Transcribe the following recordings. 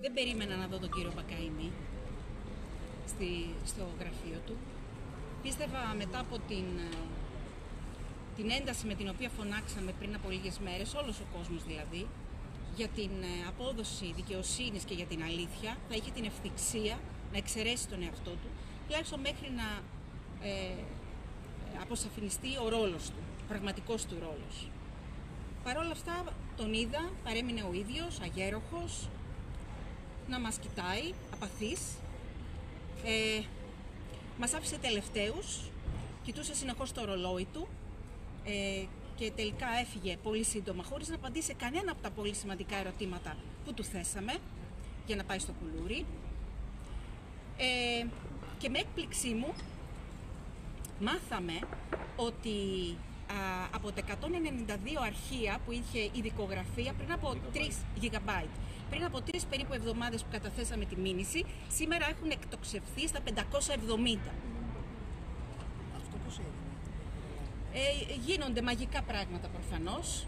Δεν περίμενα να δω τον κύριο Μπακαημή στο γραφείο του. Πίστευα μετά από την ένταση με την οποία φωνάξαμε πριν από λίγες μέρες, όλος ο κόσμος δηλαδή, για την απόδοση δικαιοσύνης και για την αλήθεια, θα είχε την ευθυξία να εξαιρέσει τον εαυτό του, τουλάχιστον μέχρι να αποσαφινιστεί ο ρόλος του, ο πραγματικός του ρόλος. Παρ' όλα αυτά τον είδα, παρέμεινε ο ίδιος, αγέροχος, να μας κοιτάει, απαθής. Μας άφησε τελευταίους, κοιτούσε συνεχώς το ρολόι του και τελικά έφυγε πολύ σύντομα, χωρίς να απαντήσει κανένα από τα πολύ σημαντικά ερωτήματα που του θέσαμε για να πάει στο κουλούρι. Και με έκπληξή μου μάθαμε ότι από τα 192 αρχεία που είχε η δικογραφία πριν από 3 GB, πριν από 3 περίπου εβδομάδες που καταθέσαμε τη μήνυση, σήμερα έχουν εκτοξευθεί στα 570. Αυτό πώς έγινε? Γίνονται μαγικά πράγματα προφανώς.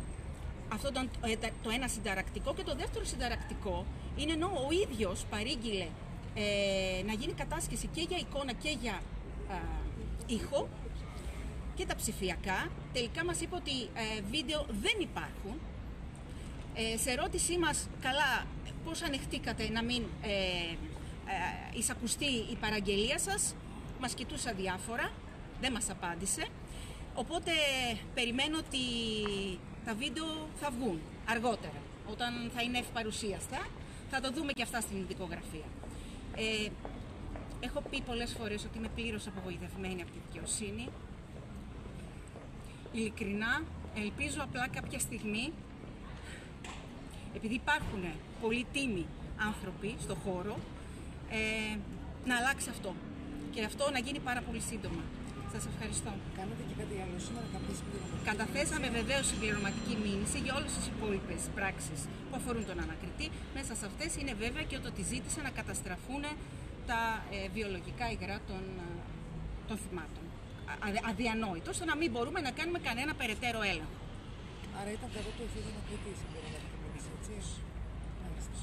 Αυτό ήταν το ένα συνταρακτικό, και το δεύτερο συνταρακτικό είναι ενώ ο ίδιος παρήγγειλε να γίνει κατάσχεση και για εικόνα και για ήχο και τα ψηφιακά, τελικά μας είπε ότι βίντεο δεν υπάρχουν. Σε ερώτησή μας, καλά, πώς ανεχτήκατε να μην εισακουστεί η παραγγελία σας, μας κοιτούσε αδιάφορα, δεν μας απάντησε. Οπότε περιμένω ότι τα βίντεο θα βγουν αργότερα, όταν θα είναι ευπαρουσίαστα, θα το δούμε και αυτά στην δικογραφία. Έχω πει πολλές φορές ότι είμαι πλήρως απογοητευμένη από τη δικαιοσύνη. Ειλικρινά, ελπίζω απλά κάποια στιγμή, επειδή υπάρχουν πολύτιμοι άνθρωποι στο χώρο, να αλλάξει αυτό. Και αυτό να γίνει πάρα πολύ σύντομα. Σας ευχαριστώ. Κάνετε και κάτι άλλο σήμερα, κάποια συμπληρωματική? Καταθέσαμε βεβαίως συμπληρωματική μήνυση για όλες τις υπόλοιπες πράξεις που αφορούν τον ανακριτή. Μέσα σε αυτές είναι βέβαια και ότι ζήτησε να καταστραφούν τα βιολογικά υγρά των θυμάτων. Αδιανόητο, ώστε να μην μπορούμε να κάνουμε κανένα περαιτέρω έλεγχο. Άρα ήταν καλό το εφήγημα και τη συμπληρωματική μήνυση, έτσι? Μάλιστα.